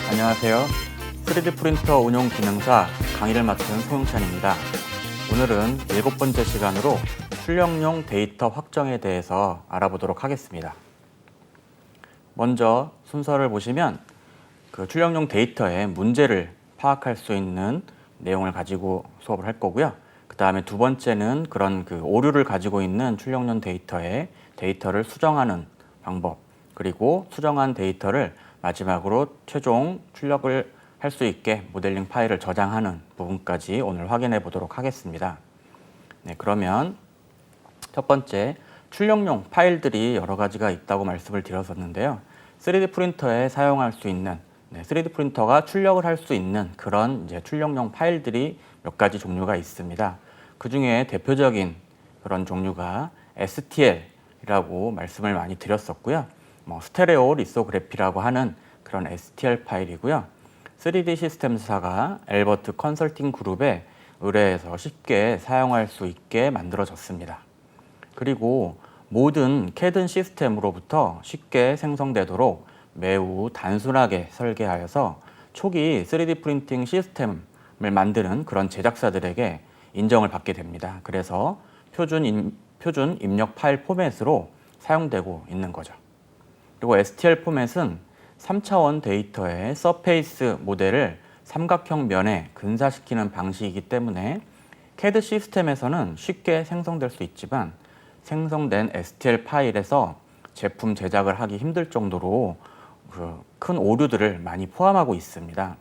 안녕하세요. 3D 프린터 운용 기능사 강의를 맡은 송영찬입니다. 오늘은 7번째 시간으로 출력용 데이터 확정에 대해서 알아보도록 하겠습니다. 먼저 순서를 보시면 출력용 데이터의 문제를 파악할 수 있는 내용을 가지고 수업을 할 거고요. 그 다음에 두 번째는 그런 오류를 가지고 있는 출력용 데이터의 데이터를 수정하는 방법, 그리고 수정한 데이터를 마지막으로 최종 출력을 할 수 있게 모델링 파일을 저장하는 부분까지 오늘 확인해 보도록 하겠습니다. 네, 그러면 첫 번째, 출력용 파일들이 여러 가지가 있다고 말씀을 드렸었는데요. 3D 프린터에 사용할 수 있는 3D 프린터가 출력을 할 수 있는 그런 출력용 파일들이 몇 가지 종류가 있습니다. 그 중에 대표적인 그런 종류가 STL이라고 말씀을 많이 드렸었고요. 스테레오 리소그래피라고 하는 그런 STL 파일이고요. 3D 시스템사가 엘버트 컨설팅 그룹에 의뢰해서 쉽게 사용할 수 있게 만들어졌습니다. 그리고 모든 CAD 시스템으로부터 쉽게 생성되도록 매우 단순하게 설계하여서 초기 3D 프린팅 시스템을 만드는 그런 제작사들에게 인정을 받게 됩니다. 그래서 표준 입력 파일 포맷으로 사용되고 있는 거죠. 그리고 STL 포맷은 3차원 데이터의 서페이스 모델을 삼각형 면에 근사시키는 방식이기 때문에 CAD 시스템에서는 쉽게 생성될 수 있지만 생성된 STL 파일에서 제품 제작을 하기 힘들 정도로 큰 오류들을 많이 포함하고 있습니다.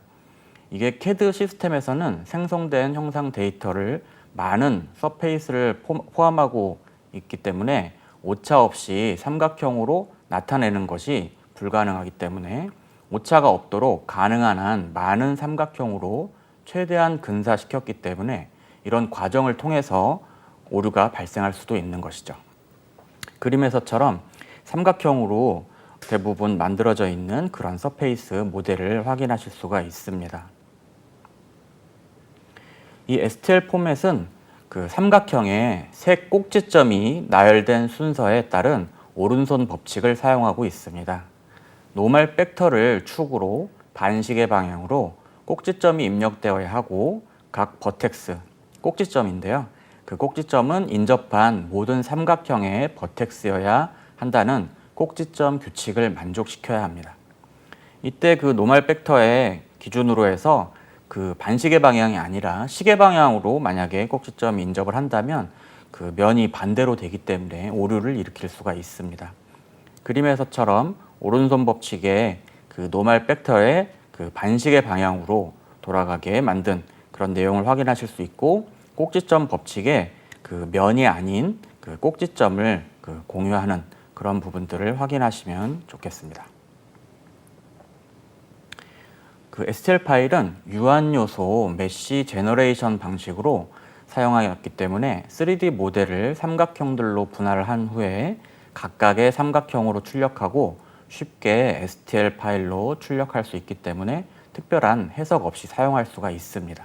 이게 CAD 시스템에서는 생성된 형상 데이터를 많은 서페이스를 포함하고 있기 때문에 오차 없이 삼각형으로 나타내는 것이 불가능하기 때문에 오차가 없도록 가능한 한 많은 삼각형으로 최대한 근사시켰기 때문에 이런 과정을 통해서 오류가 발생할 수도 있는 것이죠. 그림에서처럼 삼각형으로 대부분 만들어져 있는 그런 서페이스 모델을 확인하실 수가 있습니다. 이 STL 포맷은 삼각형의 세 꼭지점이 나열된 순서에 따른 오른손 법칙을 사용하고 있습니다. 노멀 벡터를 축으로 반시계 방향으로 꼭지점이 입력되어야 하고 각 버텍스, 꼭지점인데요. 그 꼭지점은 인접한 모든 삼각형의 버텍스여야 한다는 꼭지점 규칙을 만족시켜야 합니다. 이때 노멀 벡터의 기준으로 해서 반시계 방향이 아니라 시계 방향으로 만약에 꼭지점이 인접을 한다면 면이 반대로 되기 때문에 오류를 일으킬 수가 있습니다. 그림에서처럼 오른손 법칙의 노멀 벡터의 반시계 방향으로 돌아가게 만든 그런 내용을 확인하실 수 있고, 꼭지점 법칙의 면이 아닌 꼭지점을 공유하는 그런 부분들을 확인하시면 좋겠습니다. STL 파일은 유한 요소 메쉬 제너레이션 방식으로 사용하였기 때문에 3D 모델을 삼각형들로 분할을 한 후에 각각의 삼각형으로 출력하고 쉽게 STL 파일로 출력할 수 있기 때문에 특별한 해석 없이 사용할 수가 있습니다.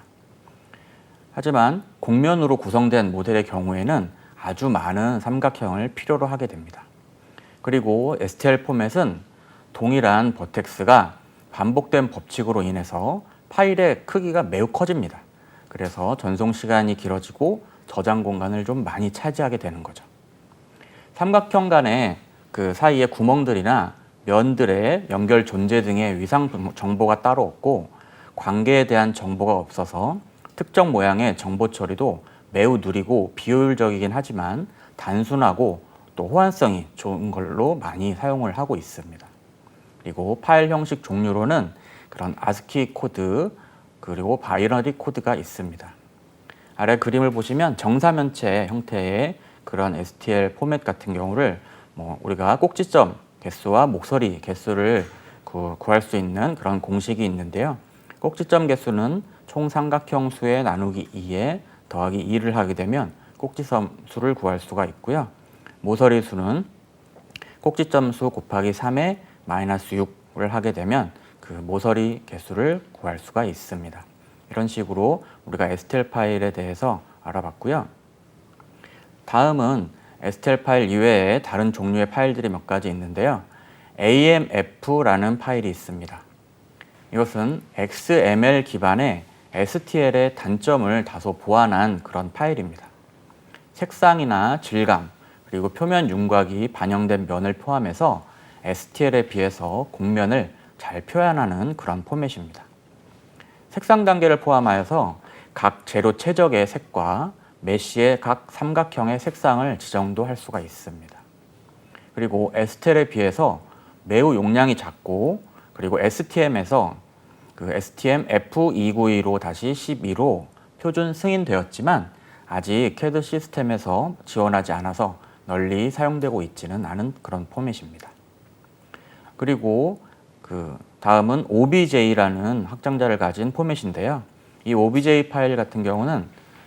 하지만 곡면으로 구성된 모델의 경우에는 아주 많은 삼각형을 필요로 하게 됩니다. 그리고 STL 포맷은 동일한 버텍스가 반복된 법칙으로 인해서 파일의 크기가 매우 커집니다. 그래서 전송 시간이 길어지고 저장 공간을 좀 많이 차지하게 되는 거죠. 삼각형 간의 사이의 구멍들이나 면들의 연결 존재 등의 위상 정보가 따로 없고 관계에 대한 정보가 없어서 특정 모양의 정보 처리도 매우 느리고 비효율적이긴 하지만 단순하고 또 호환성이 좋은 걸로 많이 사용을 하고 있습니다. 그리고 파일 형식 종류로는 그런 ASCII 코드 그리고 바이너리 코드가 있습니다. 아래 그림을 보시면 정사면체 형태의 그런 STL 포맷 같은 경우를 우리가 꼭지점 개수와 목소리 개수를 구할 수 있는 그런 공식이 있는데요. 꼭지점 개수는 총 삼각형 수의 나누기 2에 더하기 2를 하게 되면 꼭지점 수를 구할 수가 있고요. 모서리 수는 꼭지점 수 곱하기 3에 마이너스 6을 하게 되면 모서리 개수를 구할 수가 있습니다. 이런 식으로 우리가 STL 파일에 대해서 알아봤고요. 다음은 STL 파일 이외에 다른 종류의 파일들이 몇 가지 있는데요. AMF라는 파일이 있습니다. 이것은 XML 기반의 STL의 단점을 다소 보완한 그런 파일입니다. 색상이나 질감, 그리고 표면 윤곽이 반영된 면을 포함해서 STL에 비해서 곡면을 잘 표현하는 그런 포맷입니다. 색상 단계를 포함하여서 각 재료 최적의 색과 메쉬의 각 삼각형의 색상을 지정도 할 수가 있습니다. 그리고 STL에 비해서 매우 용량이 작고, 그리고 STM에서 그 STM F292로-12로 표준 승인되었지만 아직 CAD 시스템에서 지원하지 않아서 널리 사용되고 있지는 않은 그런 포맷입니다. 그리고 그 다음은 OBJ라는 확장자를 가진 포맷인데요. 이 OBJ 파일 같은 경우는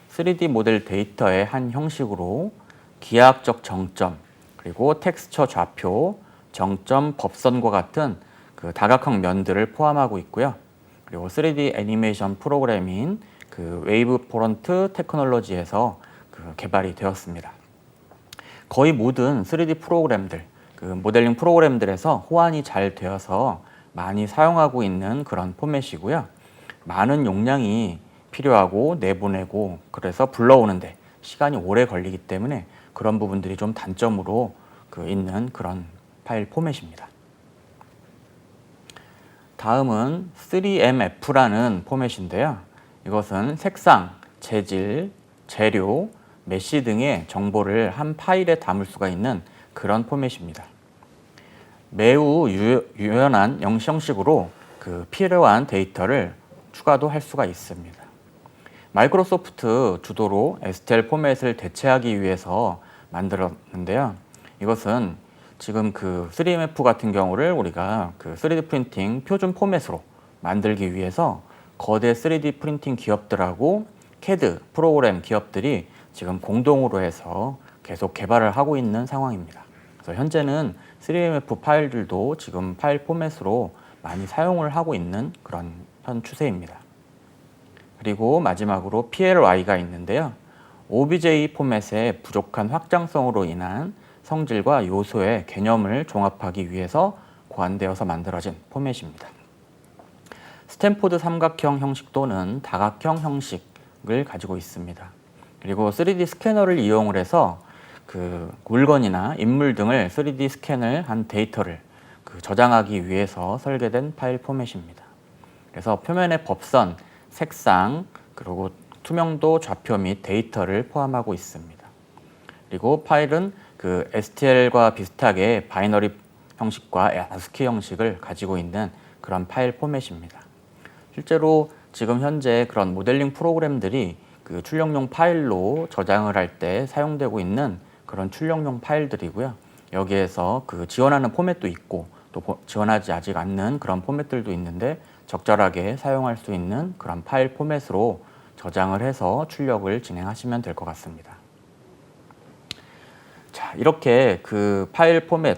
3D 모델 데이터의 한 형식으로 기하학적 정점, 그리고 텍스처 좌표, 정점, 법선과 같은 그 다각형 면들을 포함하고 있고요. 그리고 3D 애니메이션 프로그램인 그 웨이브 포런트 테크놀로지에서 그 개발이 되었습니다. 거의 모든 3D 프로그램들, 그 모델링 프로그램들에서 호환이 잘 되어서 많이 사용하고 있는 그런 포맷이고요. 많은 용량이 필요하고 내보내고 그래서 불러오는데 시간이 오래 걸리기 때문에 그런 부분들이 좀 단점으로 있는 그런 파일 포맷입니다. 다음은 3MF라는 포맷인데요. 이것은 색상, 재질, 재료, 메쉬 등의 정보를 한 파일에 담을 수가 있는 그런 포맷입니다. 매우 유연한 형식으로 그 필요한 데이터를 추가도 할 수가 있습니다. 마이크로소프트 주도로 STL 포맷을 대체하기 위해서 만들었는데요. 이것은 지금 그 3MF 같은 경우를 우리가 그 3D 프린팅 표준 포맷으로 만들기 위해서 거대 3D 프린팅 기업들하고 CAD 프로그램 기업들이 지금 공동으로 해서 계속 개발을 하고 있는 상황입니다. 그래서 현재는 3MF 파일들도 지금 파일 포맷으로 많이 사용을 하고 있는 그런 현 추세입니다. 그리고 마지막으로 PLY가 있는데요. OBJ 포맷의 부족한 확장성으로 인한 성질과 요소의 개념을 종합하기 위해서 고안되어서 만들어진 포맷입니다. 스탠포드 삼각형 형식 또는 다각형 형식을 가지고 있습니다. 그리고 3D 스캐너를 이용을 해서 그 물건이나 인물 등을 3D 스캔을 한 데이터를 저장하기 위해서 설계된 파일 포맷입니다. 그래서 표면의 법선, 색상, 그리고 투명도, 좌표 및 데이터를 포함하고 있습니다. 그리고 파일은 그 STL과 비슷하게 바이너리 형식과 ASCII 형식을 가지고 있는 그런 파일 포맷입니다. 실제로 지금 현재 그런 모델링 프로그램들이 그 출력용 파일로 저장을 할 때 사용되고 있는 그런 출력용 파일들이고요. 여기에서 그 지원하는 포맷도 있고 또 지원하지 아직 않는 그런 포맷들도 있는데 적절하게 사용할 수 있는 그런 파일 포맷으로 저장을 해서 출력을 진행하시면 될 것 같습니다. 자, 이렇게 그 파일 포맷,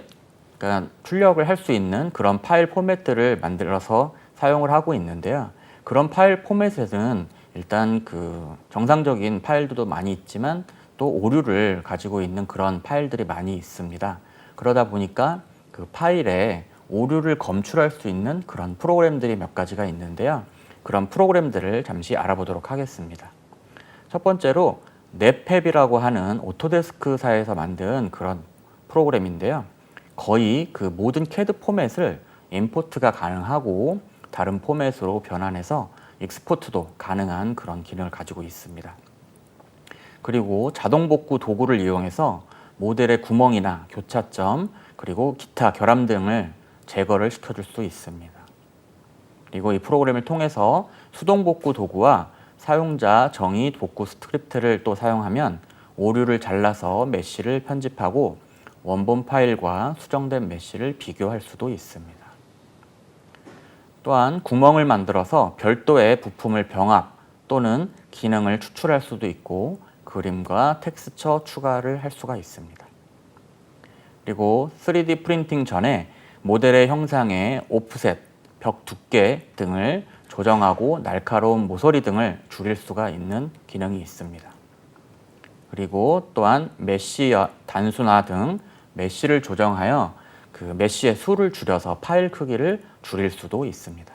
그러니까 출력을 할 수 있는 그런 파일 포맷들을 만들어서 사용을 하고 있는데요. 그런 파일 포맷에는 일단 그 정상적인 파일들도 많이 있지만 또 오류를 가지고 있는 그런 파일들이 많이 있습니다. 그러다 보니까 그 파일에 오류를 검출할 수 있는 그런 프로그램들이 몇 가지가 있는데요. 그런 프로그램들을 잠시 알아보도록 하겠습니다. 첫 번째로 넷팹이라고 하는 오토데스크사에서 만든 그런 프로그램인데요. 거의 그 모든 CAD 포맷을 임포트가 가능하고 다른 포맷으로 변환해서 익스포트도 가능한 그런 기능을 가지고 있습니다. 그리고 자동 복구 도구를 이용해서 모델의 구멍이나 교차점, 그리고 기타 결함 등을 제거를 시켜줄 수 있습니다. 그리고 이 프로그램을 통해서 수동 복구 도구와 사용자 정의 복구 스크립트를 또 사용하면 오류를 잘라서 메쉬를 편집하고 원본 파일과 수정된 메쉬를 비교할 수도 있습니다. 또한 구멍을 만들어서 별도의 부품을 병합 또는 기능을 추출할 수도 있고 그림과 텍스처 추가를 할 수가 있습니다. 그리고 3D 프린팅 전에 모델의 형상의 오프셋, 벽 두께 등을 조정하고 날카로운 모서리 등을 줄일 수가 있는 기능이 있습니다. 그리고 또한 메쉬 단순화 등 메쉬를 조정하여 그 메쉬의 수를 줄여서 파일 크기를 줄일 수도 있습니다.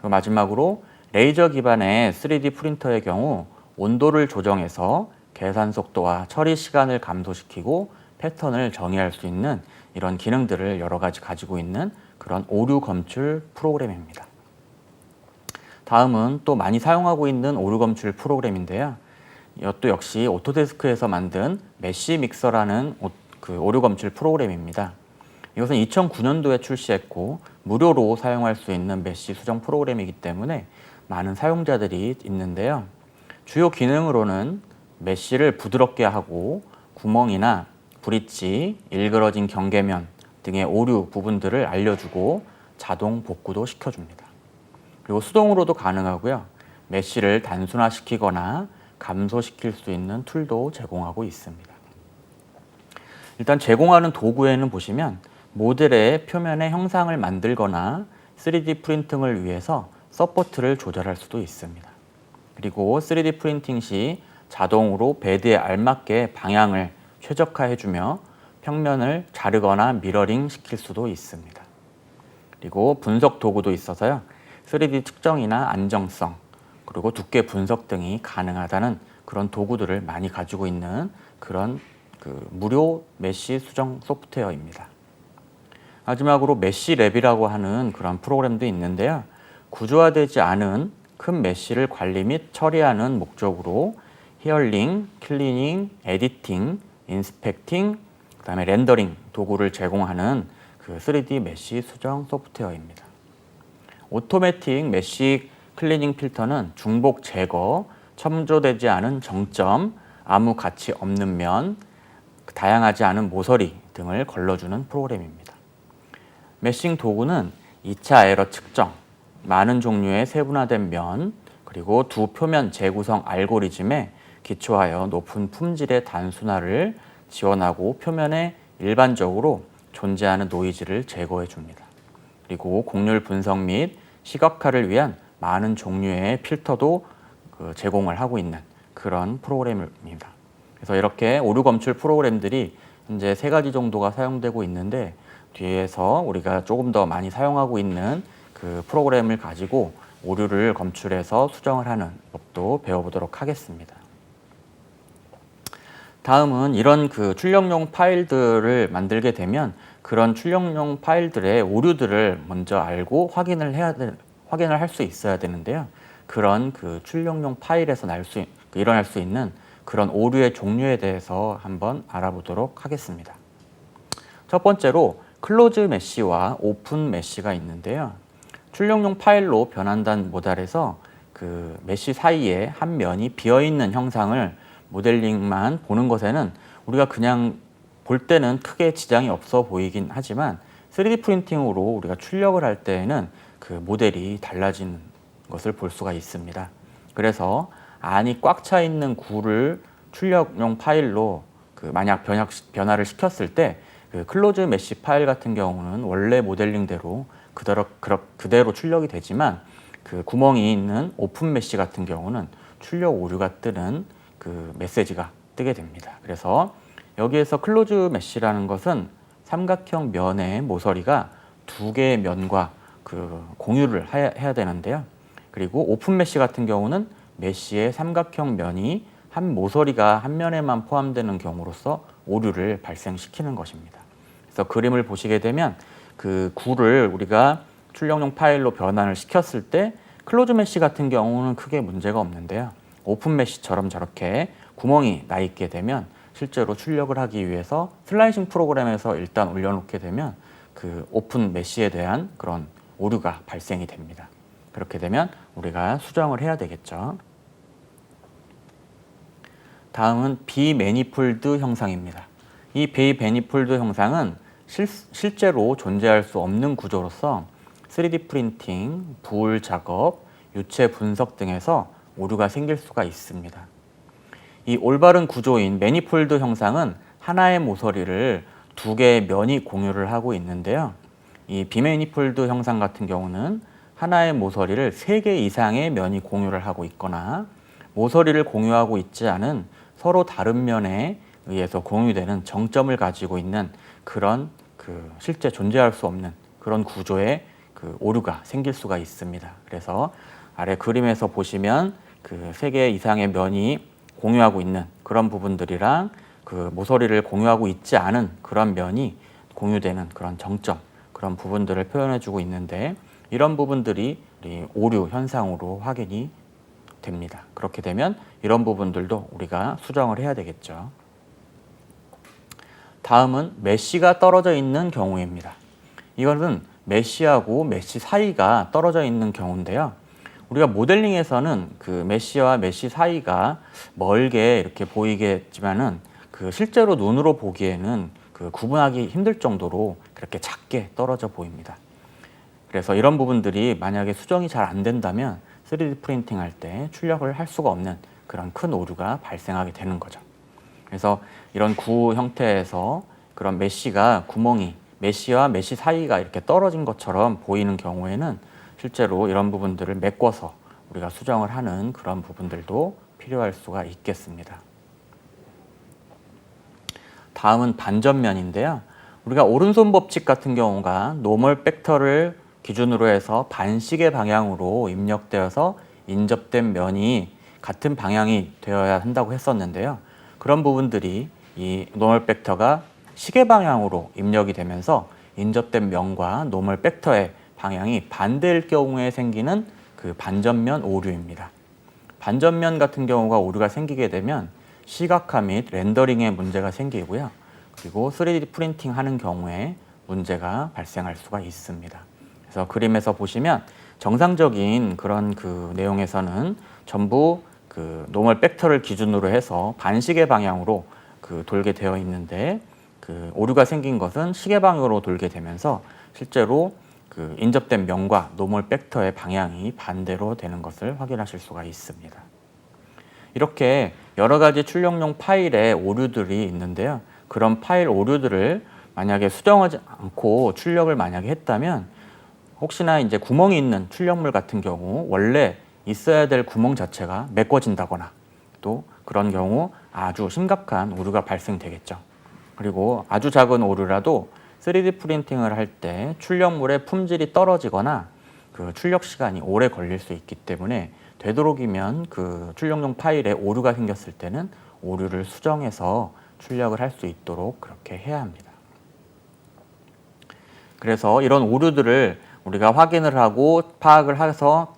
그리고 마지막으로 레이저 기반의 3D 프린터의 경우 온도를 조정해서 계산 속도와 처리 시간을 감소시키고 패턴을 정의할 수 있는 이런 기능들을 여러 가지 가지고 있는 그런 오류 검출 프로그램입니다. 다음은 또 많이 사용하고 있는 오류 검출 프로그램인데요. 이것도 역시 오토데스크에서 만든 메쉬 믹서라는 오류 검출 프로그램입니다. 이것은 2009년도에 출시했고 무료로 사용할 수 있는 메쉬 수정 프로그램이기 때문에 많은 사용자들이 있는데요. 주요 기능으로는 메쉬를 부드럽게 하고 구멍이나 브릿지, 일그러진 경계면 등의 오류 부분들을 알려주고 자동 복구도 시켜줍니다. 그리고 수동으로도 가능하고요. 메쉬를 단순화시키거나 감소시킬 수 있는 툴도 제공하고 있습니다. 일단 제공하는 도구에는 보시면 모델의 표면의 형상을 만들거나 3D 프린팅을 위해서 서포트를 조절할 수도 있습니다. 그리고 3D 프린팅 시 자동으로 베드에 알맞게 방향을 최적화해주며 평면을 자르거나 미러링 시킬 수도 있습니다. 그리고 분석 도구도 있어서요. 3D 측정이나 안정성, 그리고 두께 분석 등이 가능하다는 그런 도구들을 많이 가지고 있는 그런 무료 메쉬 수정 소프트웨어입니다. 마지막으로 메쉬랩이라고 하는 그런 프로그램도 있는데요. 구조화되지 않은 큰 메쉬를 관리 및 처리하는 목적으로 히얼링, 클리닝, 에디팅, 인스펙팅, 그다음에 렌더링 도구를 제공하는 3D 메쉬 수정 소프트웨어입니다. 오토매틱 메쉬 클리닝 필터는 중복 제거, 첨조되지 않은 정점, 아무 가치 없는 면, 다양하지 않은 모서리 등을 걸러주는 프로그램입니다. 메싱 도구는 2차 에러 측정, 많은 종류의 세분화된 면, 그리고 두 표면 재구성 알고리즘에 기초하여 높은 품질의 단순화를 지원하고 표면에 일반적으로 존재하는 노이즈를 제거해 줍니다. 그리고 곡률 분석 및 시각화를 위한 많은 종류의 필터도 제공을 하고 있는 그런 프로그램입니다. 그래서 이렇게 오류 검출 프로그램들이 현재 3가지 정도가 사용되고 있는데 뒤에서 우리가 조금 더 많이 사용하고 있는 그 프로그램을 가지고 오류를 검출해서 수정을 하는 법도 배워보도록 하겠습니다. 다음은 이런 출력용 파일들을 만들게 되면 그런 출력용 파일들의 오류들을 먼저 알고 확인을 할 수 있어야 되는데요. 그런 출력용 파일에서 일어날 수 있는 그런 오류의 종류에 대해서 한번 알아보도록 하겠습니다. 첫 번째로 클로즈 메쉬와 오픈 메쉬가 있는데요. 출력용 파일로 변환된 모델에서 메쉬 사이에 한 면이 비어있는 형상을 모델링만 보는 것에는 우리가 그냥 볼 때는 크게 지장이 없어 보이긴 하지만 3D 프린팅으로 우리가 출력을 할 때에는 모델이 달라진 것을 볼 수가 있습니다. 그래서 안이 꽉 차 있는 구를 출력용 파일로 만약 변화를 시켰을 때 클로즈 메쉬 파일 같은 경우는 원래 모델링대로 그대로 출력이 되지만 구멍이 있는 오픈 메쉬 같은 경우는 출력 오류가 뜨는 메시지가 뜨게 됩니다. 그래서 여기에서 클로즈 메쉬라는 것은 삼각형 면의 모서리가 2개의 면과 공유를 해야 되는데요. 그리고 오픈 메쉬 같은 경우는 메쉬의 삼각형 면이 한 모서리가 한 면에만 포함되는 경우로서 오류를 발생시키는 것입니다. 그래서 그림을 보시게 되면 구를 우리가 출력용 파일로 변환을 시켰을 때 클로즈 메쉬 같은 경우는 크게 문제가 없는데요. 오픈 메쉬처럼 저렇게 구멍이 나 있게 되면 실제로 출력을 하기 위해서 슬라이싱 프로그램에서 일단 올려놓게 되면 오픈 메쉬에 대한 그런 오류가 발생이 됩니다. 그렇게 되면 우리가 수정을 해야 되겠죠. 다음은 비매니폴드 형상입니다. 이 비매니폴드 형상은 실제로 존재할 수 없는 구조로서 3D 프린팅, 부울 작업, 유체 분석 등에서 오류가 생길 수가 있습니다. 이 올바른 구조인 매니폴드 형상은 하나의 모서리를 2개의 면이 공유를 하고 있는데요. 이 비매니폴드 형상 같은 경우는 하나의 모서리를 3개 이상의 면이 공유를 하고 있거나 모서리를 공유하고 있지 않은 서로 다른 면에 의해서 공유되는 정점을 가지고 있는 그런 실제 존재할 수 없는 그런 구조의 그 오류가 생길 수가 있습니다. 그래서 아래 그림에서 보시면 그 3개 이상의 면이 공유하고 있는 그런 부분들이랑 그 모서리를 공유하고 있지 않은 그런 면이 공유되는 그런 정점, 그런 부분들을 표현해주고 있는데, 이런 부분들이 우리 오류 현상으로 확인이 됩니다. 그렇게 되면 이런 부분들도 우리가 수정을 해야 되겠죠. 다음은 메쉬가 떨어져 있는 경우입니다. 이것은 메쉬하고 메쉬 사이가 떨어져 있는 경우인데요. 우리가 모델링에서는 그 메쉬와 메쉬 사이가 멀게 이렇게 보이겠지만은 그 실제로 눈으로 보기에는 그 구분하기 힘들 정도로 그렇게 작게 떨어져 보입니다. 그래서 이런 부분들이 만약에 수정이 잘 안 된다면 3D 프린팅 할 때 출력을 할 수가 없는 그런 큰 오류가 발생하게 되는 거죠. 그래서 이런 구 형태에서 그런 메쉬가 구멍이 메쉬와 메쉬 사이가 이렇게 떨어진 것처럼 보이는 경우에는 실제로 이런 부분들을 메꿔서 우리가 수정을 하는 그런 부분들도 필요할 수가 있겠습니다. 다음은 반전면인데요. 우리가 오른손 법칙 같은 경우가 노멀 벡터를 기준으로 해서 반시계 방향으로 입력되어서 인접된 면이 같은 방향이 되어야 한다고 했었는데요. 그런 부분들이 이 노멀 벡터가 시계 방향으로 입력이 되면서 인접된 면과 노멀 벡터의 방향이 반대일 경우에 생기는 그 반전면 오류입니다. 반전면 같은 경우가 오류가 생기게 되면 시각화 및 렌더링에 문제가 생기고요. 그리고 3D 프린팅 하는 경우에 문제가 발생할 수가 있습니다. 그래서 그림에서 보시면 정상적인 그런 그 내용에서는 전부 그 노멀 벡터를 기준으로 해서 반시계 방향으로 그 돌게 되어 있는데, 그 오류가 생긴 것은 시계 방향으로 돌게 되면서 실제로 그 인접된 면과 노멀 벡터의 방향이 반대로 되는 것을 확인하실 수가 있습니다. 이렇게 여러 가지 출력용 파일에 오류들이 있는데요. 그런 파일 오류들을 만약에 수정하지 않고 출력을 만약에 했다면 혹시나 이제 구멍이 있는 출력물 같은 경우 원래 있어야 될 구멍 자체가 메꿔진다거나 또 그런 경우 아주 심각한 오류가 발생되겠죠. 그리고 아주 작은 오류라도 3D 프린팅을 할 때 출력물의 품질이 떨어지거나 그 출력 시간이 오래 걸릴 수 있기 때문에 되도록이면 그 출력용 파일에 오류가 생겼을 때는 오류를 수정해서 출력을 할 수 있도록 그렇게 해야 합니다. 그래서 이런 오류들을 우리가 확인을 하고 파악을 해서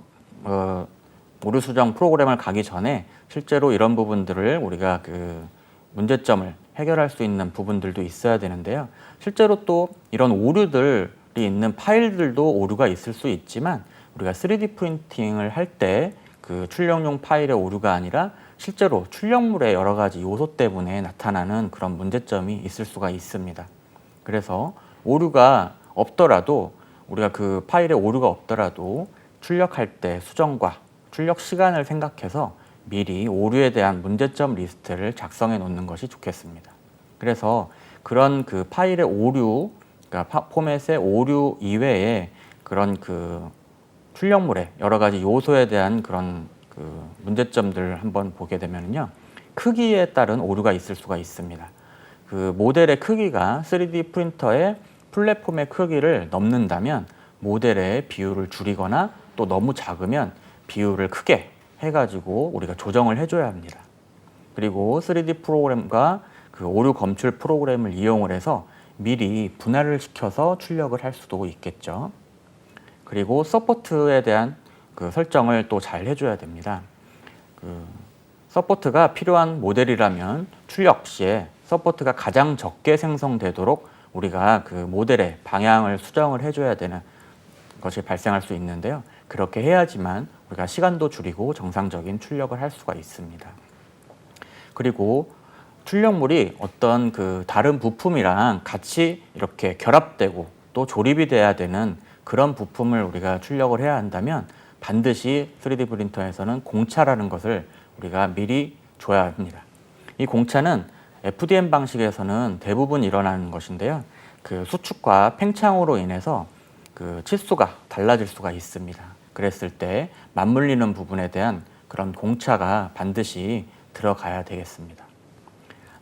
오류 수정 프로그램을 가기 전에 실제로 이런 부분들을 우리가 그 문제점을 해결할 수 있는 부분들도 있어야 되는데요. 실제로 또 이런 오류들이 있는 파일들도 오류가 있을 수 있지만 우리가 3D 프린팅을 할 때 그 출력용 파일의 오류가 아니라 실제로 출력물의 여러 가지 요소 때문에 나타나는 그런 문제점이 있을 수가 있습니다. 그래서 오류가 없더라도 우리가 그 파일에 오류가 없더라도 출력할 때 수정과 출력 시간을 생각해서 미리 오류에 대한 문제점 리스트를 작성해 놓는 것이 좋겠습니다. 그래서 그런 그 파일의 오류, 그러니까 포맷의 오류 이외에 그런 그 출력물의 여러 가지 요소에 대한 그런 그 문제점들을 한번 보게 되면요. 크기에 따른 오류가 있을 수가 있습니다. 그 모델의 크기가 3D 프린터의 플랫폼의 크기를 넘는다면 모델의 비율을 줄이거나 또 너무 작으면 비율을 크게 해가지고 우리가 조정을 해줘야 합니다. 그리고 3D 프로그램과 그 오류 검출 프로그램을 이용을 해서 미리 분할을 시켜서 출력을 할 수도 있겠죠. 그리고 서포트에 대한 그 설정을 또 잘 해줘야 됩니다. 그 서포트가 필요한 모델이라면 출력 시에 서포트가 가장 적게 생성되도록 우리가 그 모델의 방향을 수정을 해줘야 되는 것이 발생할 수 있는데요. 그렇게 해야지만 우리가 시간도 줄이고 정상적인 출력을 할 수가 있습니다. 그리고 출력물이 어떤 그 다른 부품이랑 같이 이렇게 결합되고 또 조립이 돼야 되는 그런 부품을 우리가 출력을 해야 한다면 반드시 3D 프린터에서는 공차라는 것을 우리가 미리 줘야 합니다. 이 공차는 FDM 방식에서는 대부분 일어나는 것인데요. 그 수축과 팽창으로 인해서 그 치수가 달라질 수가 있습니다. 그랬을 때 맞물리는 부분에 대한 그런 공차가 반드시 들어가야 되겠습니다.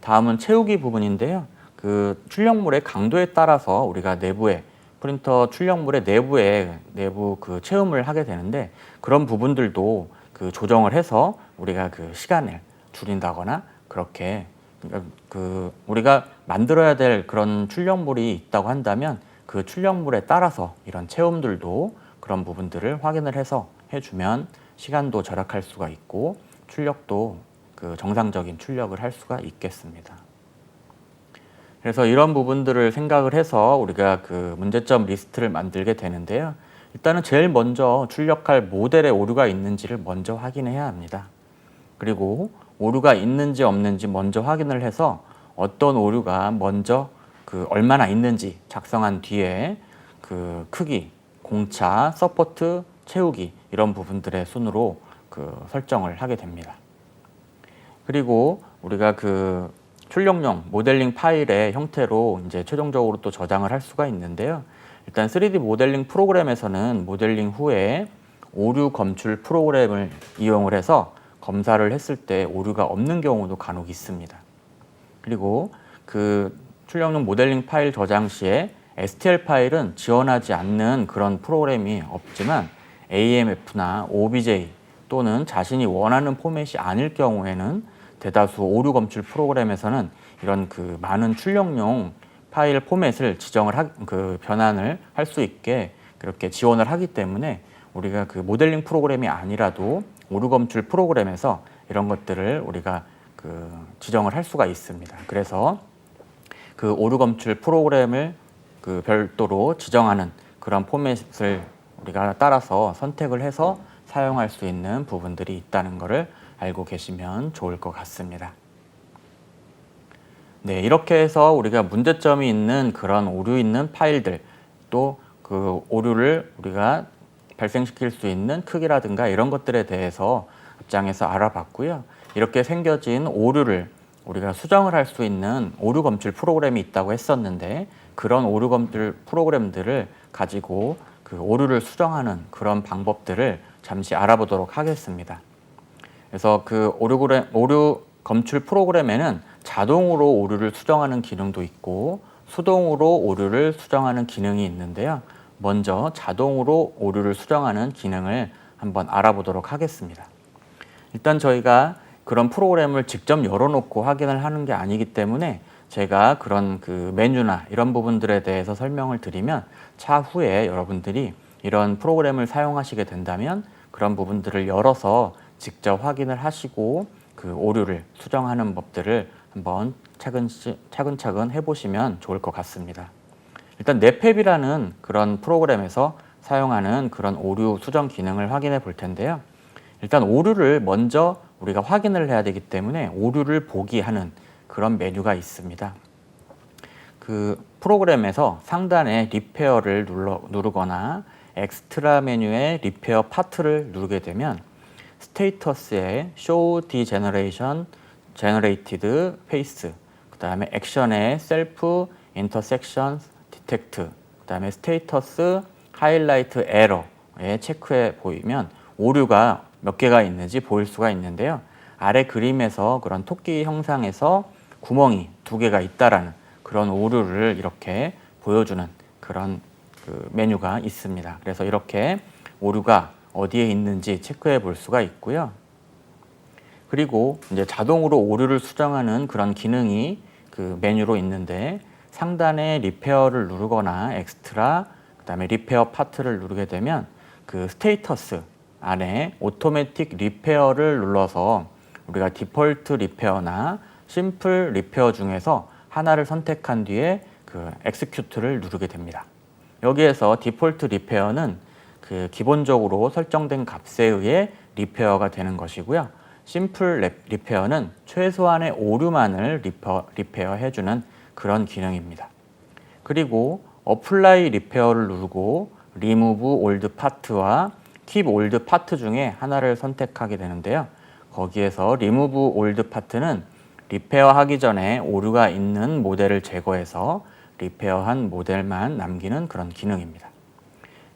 다음은 채우기 부분인데요. 그 출력물의 강도에 따라서 우리가 내부에 프린터 출력물의 내부 그 체험을 하게 되는데 그런 부분들도 그 조정을 해서 우리가 그 시간을 줄인다거나 그렇게 그 우리가 만들어야 될 그런 출력물이 있다고 한다면 그 출력물에 따라서 이런 체험들도 그런 부분들을 확인을 해서 해주면 시간도 절약할 수가 있고 출력도 그 정상적인 출력을 할 수가 있겠습니다. 그래서 이런 부분들을 생각을 해서 우리가 그 문제점 리스트를 만들게 되는데요. 일단은 제일 먼저 출력할 모델에 오류가 있는지를 먼저 확인해야 합니다. 그리고 오류가 있는지 없는지 먼저 확인을 해서 어떤 오류가 먼저 그 얼마나 있는지 작성한 뒤에 그 크기, 공차, 서포트, 채우기 이런 부분들의 순으로 그 설정을 하게 됩니다. 그리고 우리가 그 출력용 모델링 파일의 형태로 이제 최종적으로 또 저장을 할 수가 있는데요. 일단 3D 모델링 프로그램에서는 모델링 후에 오류 검출 프로그램을 이용을 해서 검사를 했을 때 오류가 없는 경우도 간혹 있습니다. 그리고 그 출력용 모델링 파일 저장 시에 STL 파일은 지원하지 않는 그런 프로그램이 없지만 AMF나 OBJ 또는 자신이 원하는 포맷이 아닐 경우에는 대다수 오류 검출 프로그램에서는 이런 그 많은 출력용 파일 포맷을 변환을 할 수 있게 그렇게 지원을 하기 때문에 우리가 그 모델링 프로그램이 아니라도 오류 검출 프로그램에서 이런 것들을 우리가 그 지정을 할 수가 있습니다. 그래서 그 오류 검출 프로그램을 그 별도로 지정하는 그런 포맷을 우리가 따라서 선택을 해서 사용할 수 있는 부분들이 있다는 것을 알고 계시면 좋을 것 같습니다. 네, 이렇게 해서 우리가 문제점이 있는 그런 오류 있는 파일들 또 그 오류를 우리가 발생시킬 수 있는 크기라든가 이런 것들에 대해서 앞장에서 알아봤고요. 이렇게 생겨진 오류를 우리가 수정을 할 수 있는 오류 검출 프로그램이 있다고 했었는데 그런 오류 검출 프로그램들을 가지고 그 오류를 수정하는 그런 방법들을 잠시 알아보도록 하겠습니다. 그래서 그 오류 검출 프로그램에는 자동으로 오류를 수정하는 기능도 있고 수동으로 오류를 수정하는 기능이 있는데요. 먼저 자동으로 오류를 수정하는 기능을 한번 알아보도록 하겠습니다. 일단 저희가 그런 프로그램을 직접 열어놓고 확인을 하는 게 아니기 때문에 제가 그런 그 메뉴나 이런 부분들에 대해서 설명을 드리면 차후에 여러분들이 이런 프로그램을 사용하시게 된다면 그런 부분들을 열어서 직접 확인을 하시고 그 오류를 수정하는 법들을 한번 차근차근 해보시면 좋을 것 같습니다. 일단 넷팹이라는 그런 프로그램에서 사용하는 그런 오류 수정 기능을 확인해 볼 텐데요. 일단 오류를 먼저 우리가 확인을 해야 되기 때문에 오류를 보기 하는 그런 메뉴가 있습니다. 그 프로그램에서 상단에 리페어를 누르거나 엑스트라 메뉴의 리페어 파트를 누르게 되면 스테이터스의 Show Degeneration Generated Face, 그 다음에 액션의 Self Intersection Detect, 그 다음에 스테이터스 하이라이트 에러에 체크해 보이면 오류가 몇 개가 있는지 보일 수가 있는데요. 아래 그림에서 그런 토끼 형상에서 구멍이 2개가 있다라는 그런 오류를 이렇게 보여주는 그런 그 메뉴가 있습니다. 그래서 이렇게 오류가 어디에 있는지 체크해 볼 수가 있고요. 그리고 이제 자동으로 오류를 수정하는 그런 기능이 그 메뉴로 있는데 상단에 리페어를 누르거나 엑스트라, 그다음에 리페어 파트를 누르게 되면 그 스테이터스 안에 오토매틱 리페어를 눌러서 우리가 디폴트 리페어나 심플 리페어 중에서 하나를 선택한 뒤에 그 엑스큐트를 누르게 됩니다. 여기에서 디폴트 리페어는 그 기본적으로 설정된 값에 의해 리페어가 되는 것이고요. 심플 리페어는 최소한의 오류만을 리페어 해주는 그런 기능입니다. 그리고 어플라이 리페어를 누르고 리무브 올드 파트와 킵 올드 파트 중에 하나를 선택하게 되는데요. 거기에서 리무브 올드 파트는 리페어 하기 전에 오류가 있는 모델을 제거해서 리페어한 모델만 남기는 그런 기능입니다.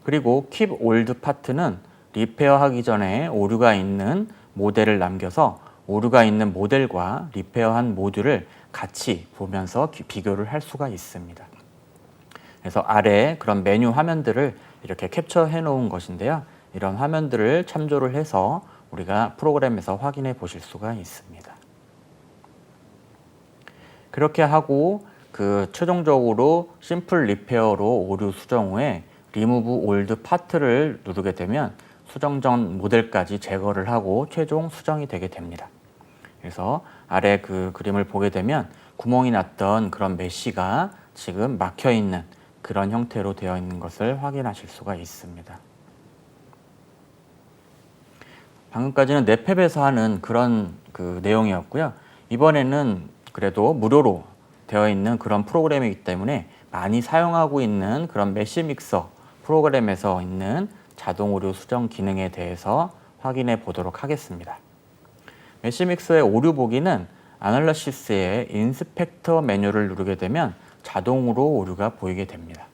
그리고 킵 올드 파트는 리페어 하기 전에 오류가 있는 모델을 남겨서 오류가 있는 모델과 리페어한 모듈을 같이 보면서 비교를 할 수가 있습니다. 그래서 아래에 그런 메뉴 화면들을 이렇게 캡처해 놓은 것인데요. 이런 화면들을 참조를 해서 우리가 프로그램에서 확인해 보실 수가 있습니다. 그렇게 하고 최종적으로 심플 리페어로 오류 수정 후에 리무브 올드 파트를 누르게 되면 수정 전 모델까지 제거를 하고 최종 수정이 되게 됩니다. 그래서 아래 그 그림을 보게 되면 구멍이 났던 그런 메쉬가 지금 막혀 있는 그런 형태로 되어 있는 것을 확인하실 수가 있습니다. 방금까지는 넷팹에서 하는 그런 내용이었고요. 이번에는 그래도 무료로 되어 있는 그런 프로그램이기 때문에 많이 사용하고 있는 그런 메쉬 믹서 프로그램에서 있는 자동 오류 수정 기능에 대해서 확인해 보도록 하겠습니다. 메쉬 믹서의 오류 보기는 아날리시스의 인스펙터 메뉴를 누르게 되면 자동으로 오류가 보이게 됩니다.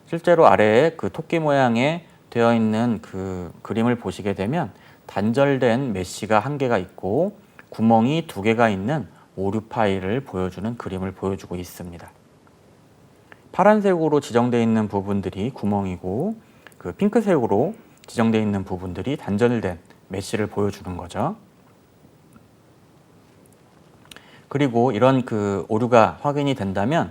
실제로 아래에 그 토끼 모양에 되어 있는 그 그림을 보시게 되면 단절된 메쉬가 1개가 있고 구멍이 2개가 있는 오류 파일을 보여주는 그림을 보여주고 있습니다. 파란색으로 지정되어 있는 부분들이 구멍이고 그 핑크색으로 지정되어 있는 부분들이 단절된 메쉬를 보여주는 거죠. 그리고 이런 오류가 확인이 된다면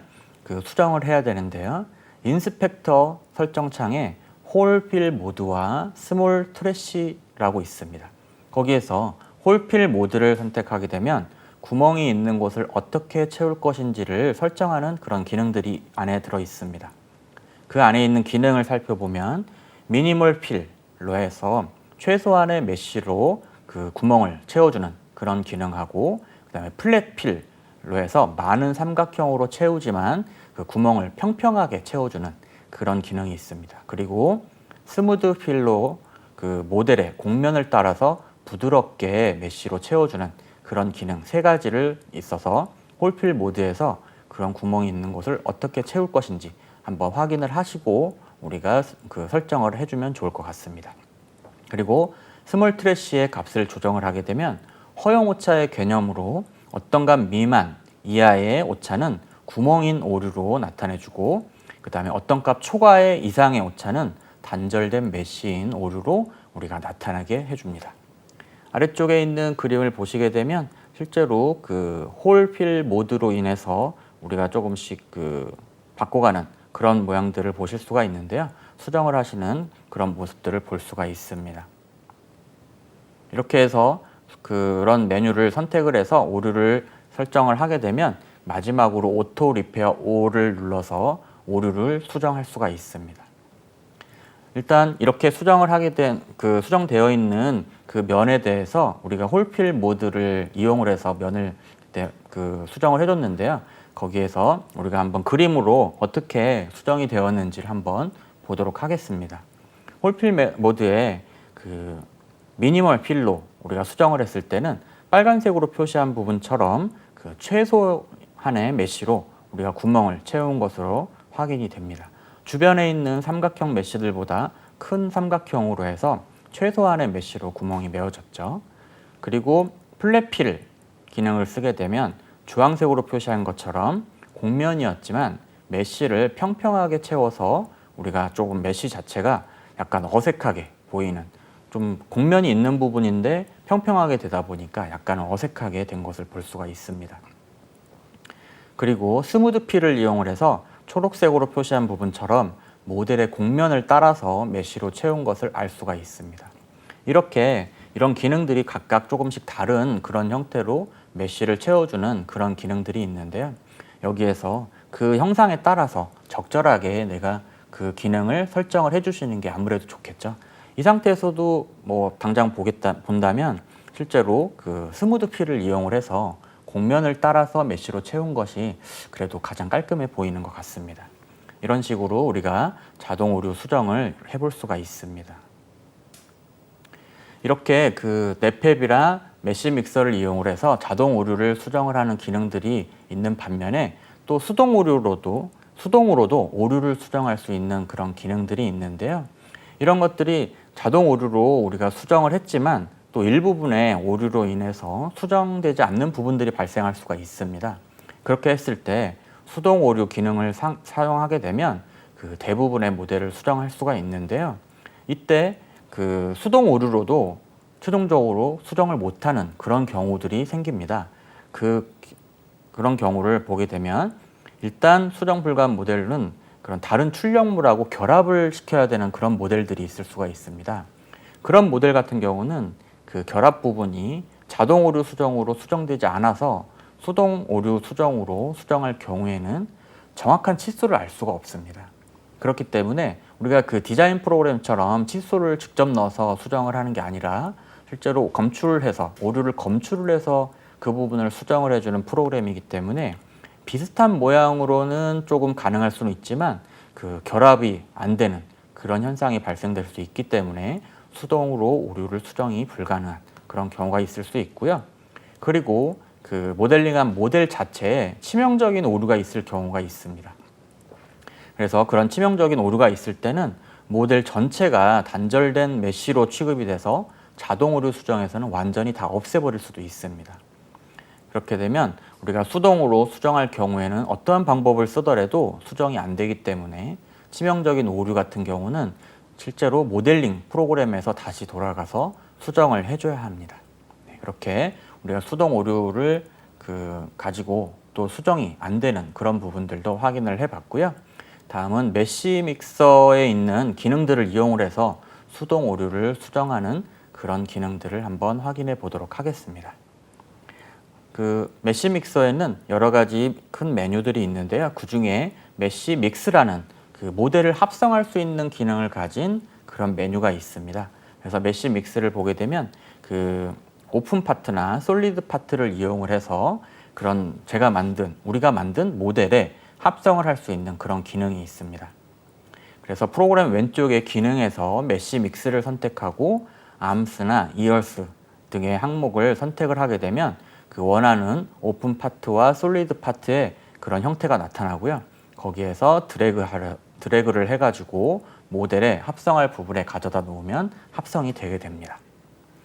수정을 해야 되는데요. 인스펙터 설정창에 홀필 모드와 스몰 트래시라고 있습니다. 거기에서 홀필 모드를 선택하게 되면 구멍이 있는 곳을 어떻게 채울 것인지를 설정하는 그런 기능들이 안에 들어 있습니다. 그 안에 있는 기능을 살펴보면 미니멀 필로 해서 최소한의 메쉬로 그 구멍을 채워주는 그런 기능하고 그다음에 플랫 필로 해서 많은 삼각형으로 채우지만 그 구멍을 평평하게 채워주는 그런 기능이 있습니다. 그리고 스무드 필로 그 모델의 곡면을 따라서 부드럽게 메쉬로 채워주는 그런 기능 3가지를 있어서 홀필 모드에서 그런 구멍이 있는 곳을 어떻게 채울 것인지 한번 확인을 하시고 우리가 설정을 해주면 좋을 것 같습니다. 그리고 스몰 트래시의 값을 조정을 하게 되면 허용 오차의 개념으로 어떤 값 미만 이하의 오차는 구멍인 오류로 나타내주고 그 다음에 어떤 값 초과의 이상의 오차는 단절된 메쉬인 오류로 우리가 나타나게 해줍니다. 아래쪽에 있는 그림을 보시게 되면 실제로 홀필 모드로 인해서 우리가 조금씩 바꿔가는 그런 모양들을 보실 수가 있는데요. 수정을 하시는 그런 모습들을 볼 수가 있습니다. 이렇게 해서 그런 메뉴를 선택을 해서 오류를 설정을 하게 되면 마지막으로 오토 리페어 5를 눌러서 오류를 수정할 수가 있습니다. 일단 이렇게 수정을 하게 된 수정되어 있는 그 면에 대해서 우리가 홀필 모드를 이용을 해서 면을 수정을 해줬는데요. 거기에서 우리가 한번 그림으로 어떻게 수정이 되었는지를 한번 보도록 하겠습니다. 홀필 모드에 미니멀 필로 우리가 수정을 했을 때는 빨간색으로 표시한 부분처럼 최소한의 메쉬로 우리가 구멍을 채운 것으로 확인이 됩니다. 주변에 있는 삼각형 메쉬들보다 큰 삼각형으로 해서 최소한의 메쉬로 구멍이 메워졌죠. 그리고 플랫필 기능을 쓰게 되면 주황색으로 표시한 것처럼 곡면이었지만 메쉬를 평평하게 채워서 우리가 조금 메쉬 자체가 약간 어색하게 보이는 좀 곡면이 있는 부분인데 평평하게 되다 보니까 약간 어색하게 된 것을 볼 수가 있습니다. 그리고 스무드 필을 이용을 해서 초록색으로 표시한 부분처럼 모델의 곡면을 따라서 메쉬로 채운 것을 알 수가 있습니다. 이렇게 이런 기능들이 각각 조금씩 다른 그런 형태로 메쉬를 채워주는 그런 기능들이 있는데요. 여기에서 그 형상에 따라서 적절하게 내가 그 기능을 설정을 해주시는 게 아무래도 좋겠죠. 이 상태에서도 당장 본다면 실제로 스무드 필을 이용을 해서 곡면을 따라서 메쉬로 채운 것이 그래도 가장 깔끔해 보이는 것 같습니다. 이런 식으로 우리가 자동 오류 수정을 해볼 수가 있습니다. 이렇게 넷팹이나 메쉬 믹서를 이용을 해서 자동 오류를 수정을 하는 기능들이 있는 반면에 또 수동으로도 오류를 수정할 수 있는 그런 기능들이 있는데요. 이런 것들이 자동 오류로 우리가 수정을 했지만 또 일부분의 오류로 인해서 수정되지 않는 부분들이 발생할 수가 있습니다. 그렇게 했을 때 수동 오류 기능을 사용하게 되면 그 대부분의 모델을 수정할 수가 있는데요. 이때 그 수동 오류로도 최종적으로 수정을 못하는 그런 경우들이 생깁니다. 그런 경우를 보게 되면 일단 수정 불가한 모델은 그런 다른 출력물하고 결합을 시켜야 되는 그런 모델들이 있을 수가 있습니다. 그런 모델 같은 경우는 그 결합 부분이 자동 오류 수정으로 수정되지 않아서 수동 오류 수정으로 수정할 경우에는 정확한 치수를 알 수가 없습니다. 그렇기 때문에 우리가 그 디자인 프로그램처럼 치수를 직접 넣어서 수정을 하는 게 아니라 실제로 오류를 검출을 해서 그 부분을 수정을 해주는 프로그램이기 때문에 비슷한 모양으로는 조금 가능할 수는 있지만 그 결합이 안 되는 그런 현상이 발생될 수 있기 때문에 수동으로 오류를 수정이 불가능한 그런 경우가 있을 수 있고요. 그리고 그 모델링한 모델 자체에 치명적인 오류가 있을 경우가 있습니다. 그래서 그런 치명적인 오류가 있을 때는 모델 전체가 단절된 메쉬로 취급이 돼서 자동 오류 수정에서는 완전히 다 없애버릴 수도 있습니다. 그렇게 되면 우리가 수동으로 수정할 경우에는 어떠한 방법을 쓰더라도 수정이 안 되기 때문에 치명적인 오류 같은 경우는 실제로 모델링 프로그램에서 다시 돌아가서 수정을 해줘야 합니다. 그렇게 우리가 수동 오류를 가지고 또 수정이 안 되는 그런 부분들도 확인을 해봤고요. 다음은 메쉬 믹서에 있는 기능들을 이용을 해서 수동 오류를 수정하는 그런 기능들을 한번 확인해 보도록 하겠습니다. 그 메쉬 믹서에는 여러 가지 큰 메뉴들이 있는데요. 그 중에 메쉬 믹스라는 그 모델을 합성할 수 있는 기능을 가진 그런 메뉴가 있습니다. 그래서 메쉬 믹스를 보게 되면 그 오픈 파트나 솔리드 파트를 이용을 해서 그런 우리가 만든 모델에 합성을 할 수 있는 그런 기능이 있습니다. 그래서 프로그램 왼쪽의 기능에서 메쉬 믹스를 선택하고 암스나 이얼스 등의 항목을 선택을 하게 되면 그 원하는 오픈 파트와 솔리드 파트의 그런 형태가 나타나고요. 거기에서 드래그를 해가지고 모델에 합성할 부분에 가져다 놓으면 합성이 되게 됩니다.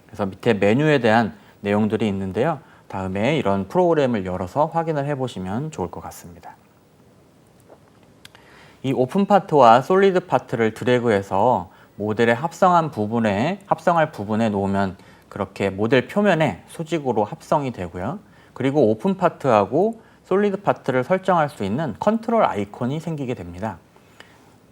그래서 밑에 메뉴에 대한 내용들이 있는데요. 다음에 이런 프로그램을 열어서 확인을 해보시면 좋을 것 같습니다. 이 오픈 파트와 솔리드 파트를 드래그해서 모델에 합성할 부분에 놓으면 그렇게 모델 표면에 수직으로 합성이 되고요. 그리고 오픈 파트하고 솔리드 파트를 설정할 수 있는 컨트롤 아이콘이 생기게 됩니다.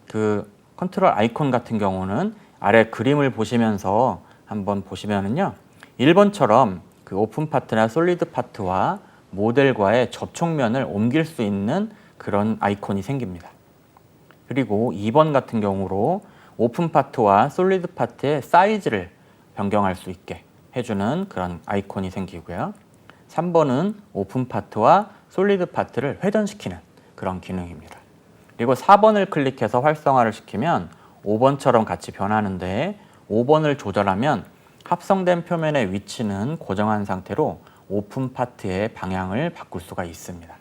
그 컨트롤 아이콘 같은 경우는 아래 그림을 보시면서 한번 보시면은요. 1번처럼 그 오픈 파트나 솔리드 파트와 모델과의 접촉면을 옮길 수 있는 그런 아이콘이 생깁니다. 그리고 2번 같은 경우로 오픈 파트와 솔리드 파트의 사이즈를 변경할 수 있게 해주는 그런 아이콘이 생기고요. 3번은 오픈 파트와 솔리드 파트를 회전시키는 그런 기능입니다. 그리고 4번을 클릭해서 활성화를 시키면 5번처럼 같이 변하는데 5번을 조절하면 합성된 표면의 위치는 고정한 상태로 오픈 파트의 방향을 바꿀 수가 있습니다.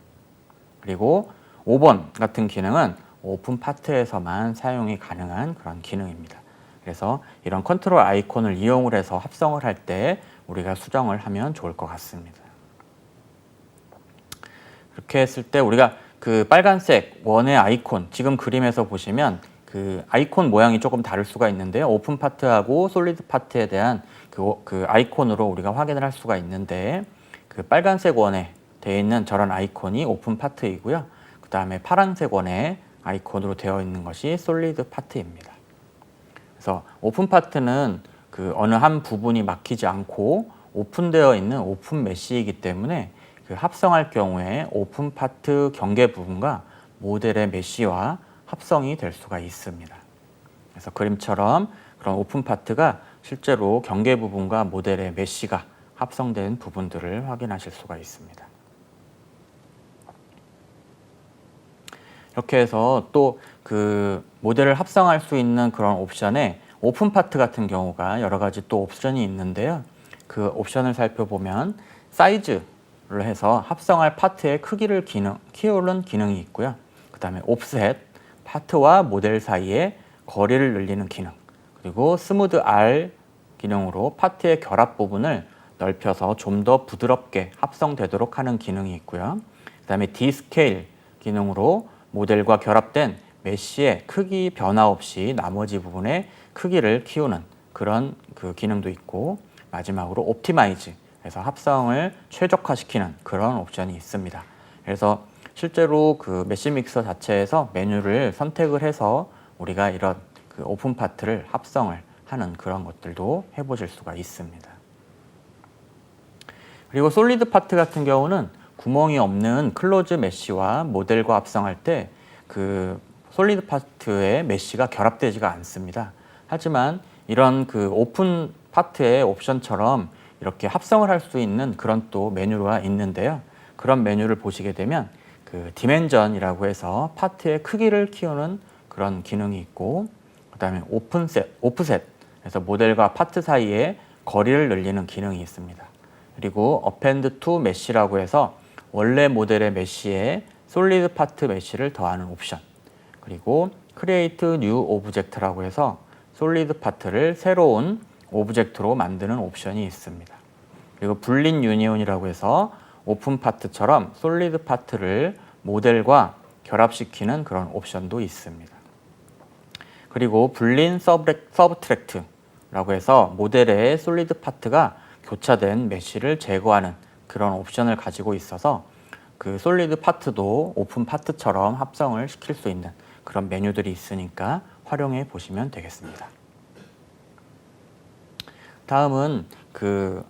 그리고 5번 같은 기능은 오픈 파트에서만 사용이 가능한 그런 기능입니다. 그래서 이런 컨트롤 아이콘을 이용을 해서 합성을 할 때 우리가 수정을 하면 좋을 것 같습니다. 이렇게 했을 때 우리가 그 빨간색 원의 아이콘, 지금 그림에서 보시면 그 아이콘 모양이 조금 다를 수가 있는데요. 오픈 파트하고 솔리드 파트에 대한 그 아이콘으로 우리가 확인을 할 수가 있는데 그 빨간색 원에 되어 있는 저런 아이콘이 오픈 파트이고요. 그 다음에 파란색 원에 아이콘으로 되어 있는 것이 솔리드 파트입니다. 그래서 오픈 파트는 그 어느 한 부분이 막히지 않고 오픈되어 있는 오픈 메쉬이기 때문에 그 합성할 경우에 오픈 파트 경계 부분과 모델의 메쉬와 합성이 될 수가 있습니다. 그래서 그림처럼 그런 오픈 파트가 실제로 경계 부분과 모델의 메쉬가 합성된 부분들을 확인하실 수가 있습니다. 이렇게 해서 또 그 모델을 합성할 수 있는 그런 옵션에 오픈 파트 같은 경우가 여러 가지 또 옵션이 있는데요. 그 옵션을 살펴보면 사이즈를 해서 합성할 파트의 크기를 키우는 기능이 있고요. 그 다음에 옵셋, 파트와 모델 사이의 거리를 늘리는 기능, 그리고 스무드 R 기능으로 파트의 결합 부분을 넓혀서 좀 더 부드럽게 합성되도록 하는 기능이 있고요. 그 다음에 D 스케일 기능으로 모델과 결합된 메쉬의 크기 변화 없이 나머지 부분의 크기를 키우는 그런 그 기능도 있고, 마지막으로 옵티마이즈, 그래서 합성을 최적화시키는 그런 옵션이 있습니다. 그래서 실제로 그 메쉬 믹서 자체에서 메뉴를 선택을 해서 우리가 이런 그 오픈 파트를 합성을 하는 그런 것들도 해보실 수가 있습니다. 그리고 솔리드 파트 같은 경우는 구멍이 없는 클로즈 메쉬와 모델과 합성할 때 그 솔리드 파트의 메쉬가 결합되지가 않습니다. 하지만 이런 그 오픈 파트의 옵션처럼 이렇게 합성을 할 수 있는 그런 또 메뉴가 있는데요. 그런 메뉴를 보시게 되면 그 디멘전이라고 해서 파트의 크기를 키우는 그런 기능이 있고, 그 다음에 오프셋, 그래서 모델과 파트 사이에 거리를 늘리는 기능이 있습니다. 그리고 어펜드 투 메쉬라고 해서 원래 모델의 메쉬에 솔리드 파트 메쉬를 더하는 옵션, 그리고 크리에이트 뉴 오브젝트라고 해서 솔리드 파트를 새로운 오브젝트로 만드는 옵션이 있습니다. 그리고 불린 유니온이라고 해서 오픈 파트처럼 솔리드 파트를 모델과 결합시키는 그런 옵션도 있습니다. 그리고 불린 서브트랙트라고 해서 모델의 솔리드 파트가 교차된 메쉬를 제거하는 그런 옵션을 가지고 있어서 그 솔리드 파트도 오픈 파트처럼 합성을 시킬 수 있는 그런 메뉴들이 있으니까 활용해 보시면 되겠습니다. 다음은 그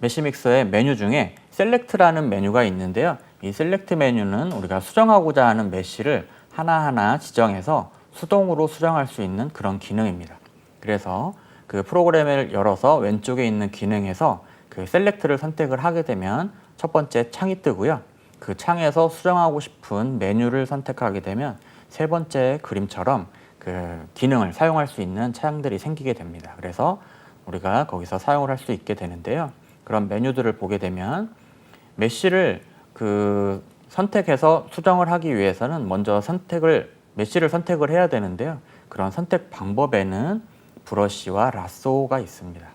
메쉬 믹서의 메뉴 중에 셀렉트라는 메뉴가 있는데요. 이 셀렉트 메뉴는 우리가 수정하고자 하는 메쉬를 하나하나 지정해서 수동으로 수정할 수 있는 그런 기능입니다. 그래서 그 프로그램을 열어서 왼쪽에 있는 기능에서 그 셀렉트를 선택을 하게 되면 첫 번째 창이 뜨고요. 그 창에서 수정하고 싶은 메뉴를 선택하게 되면 세 번째 그림처럼 그 기능을 사용할 수 있는 창들이 생기게 됩니다. 그래서 우리가 거기서 사용을 할 수 있게 되는데요. 그런 메뉴들을 보게 되면 메쉬를 그 선택해서 수정을 하기 위해서는 먼저 메쉬를 선택을 해야 되는데요. 그런 선택 방법에는 브러쉬와 라쏘가 있습니다.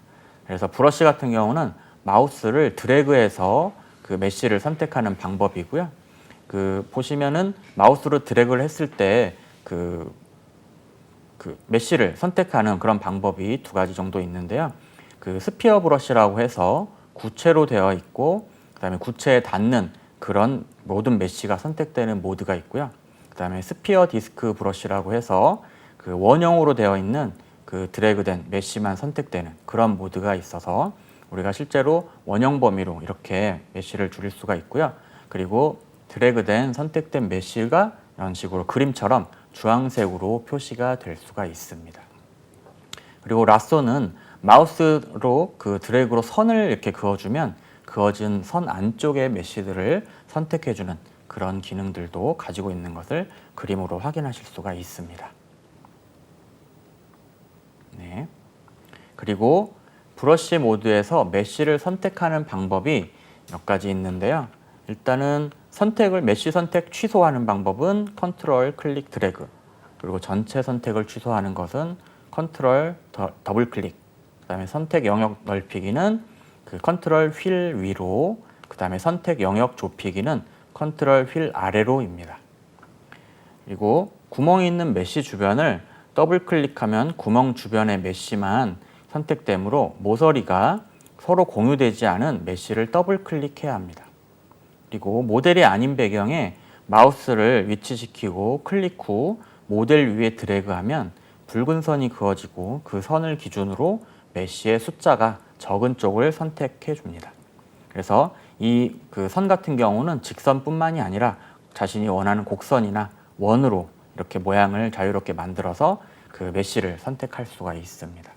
그래서 브러쉬 같은 경우는 마우스를 드래그해서 그 메쉬를 선택하는 방법이고요. 그 보시면은 마우스로 드래그를 했을 때 그 메쉬를 선택하는 그런 방법이 두 가지 정도 있는데요. 그 스피어 브러쉬라고 해서 구체로 되어 있고, 그다음에 구체에 닿는 그런 모든 메쉬가 선택되는 모드가 있고요. 그다음에 스피어 디스크 브러쉬라고 해서 그 원형으로 되어 있는 그 드래그된 메쉬만 선택되는 그런 모드가 있어서 우리가 실제로 원형 범위로 이렇게 메쉬를 줄일 수가 있고요. 그리고 드래그된 선택된 메쉬가 이런 식으로 그림처럼 주황색으로 표시가 될 수가 있습니다. 그리고 라쏘는 마우스로 그 드래그로 선을 이렇게 그어주면 그어진 선 안쪽의 메쉬들을 선택해주는 그런 기능들도 가지고 있는 것을 그림으로 확인하실 수가 있습니다. 네. 그리고 브러쉬 모드에서 메쉬를 선택하는 방법이 몇 가지 있는데요. 일단은 메쉬 선택 취소하는 방법은 컨트롤 클릭 드래그, 그리고 전체 선택을 취소하는 것은 컨트롤 더블 클릭, 그다음에 선택 영역 넓히기는 그 컨트롤 휠 위로, 그다음에 선택 영역 좁히기는 컨트롤 휠 아래로입니다. 그리고 구멍이 있는 메쉬 주변을 더블 클릭하면 구멍 주변의 메쉬만 선택되므로 모서리가 서로 공유되지 않은 메쉬를 더블 클릭해야 합니다. 그리고 모델이 아닌 배경에 마우스를 위치시키고 클릭 후 모델 위에 드래그하면 붉은 선이 그어지고 그 선을 기준으로 메쉬의 숫자가 적은 쪽을 선택해 줍니다. 그래서 이 그 선 같은 경우는 직선뿐만이 아니라 자신이 원하는 곡선이나 원으로 이렇게 모양을 자유롭게 만들어서 그 메쉬를 선택할 수가 있습니다.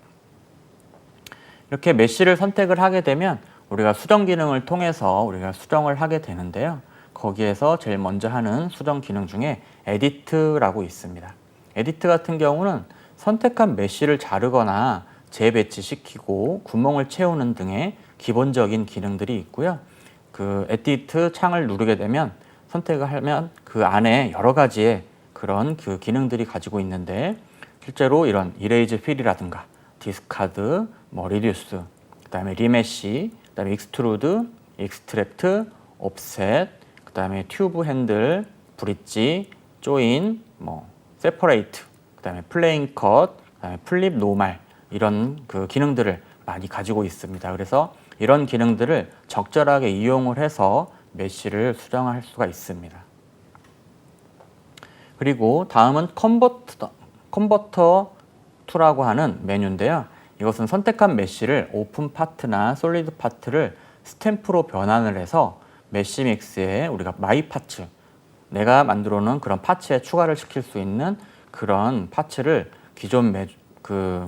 이렇게 메쉬를 선택을 하게 되면 우리가 수정 기능을 통해서 우리가 수정을 하게 되는데요. 거기에서 제일 먼저 하는 수정 기능 중에 에디트라고 있습니다. 에디트 같은 경우는 선택한 메쉬를 자르거나 재배치시키고 구멍을 채우는 등의 기본적인 기능들이 있고요. 그 에디트 창을 누르게 되면 선택을 하면 그 안에 여러 가지의 그런 그 기능들이 가지고 있는데, 실제로 이런 이레이즈 필이라든가 디스카드, 리듀스, 그다음에 리메쉬, 그다음에 익스트루드, 익스트랙트, 옵셋, 그다음에 튜브 핸들, 브릿지, 조인, 뭐 세퍼레이트, 그다음에 플레인 컷, 그다음에 플립 노말 이런 그 기능들을 많이 가지고 있습니다. 그래서 이런 기능들을 적절하게 이용을 해서 메쉬를 수정할 수가 있습니다. 그리고 다음은 컨버터 2라고 하는 메뉴인데요. 이것은 선택한 메쉬를 오픈 파트나 솔리드 파트를 스탬프로 변환을 해서 메쉬 믹스에 우리가 마이 파츠, 내가 만들어 놓은 그런 파츠에 추가를 시킬 수 있는 그런 파츠를 기존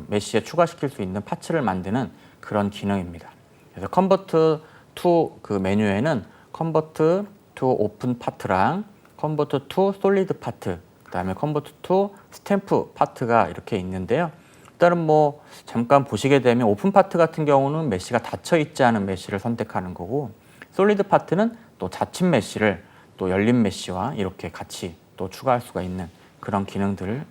메쉬에 추가시킬 수 있는 파츠를 만드는 그런 기능입니다. 그래서 컨버트 투 그 메뉴에는 컨버트 투 오픈 파트랑 컨버트 투 솔리드 파트, 그다음에 컨버트 투 스탬프 파트가 이렇게 있는데요. 일단은 뭐 잠깐 보시게 되면 오픈 파트 같은 경우는 메쉬가 닫혀 있지 않은 메쉬를 선택하는 거고, 솔리드 파트는 또 닫힌 메쉬를 또 열린 메쉬와 이렇게 같이 또 추가할 수가 있는 그런 기능들,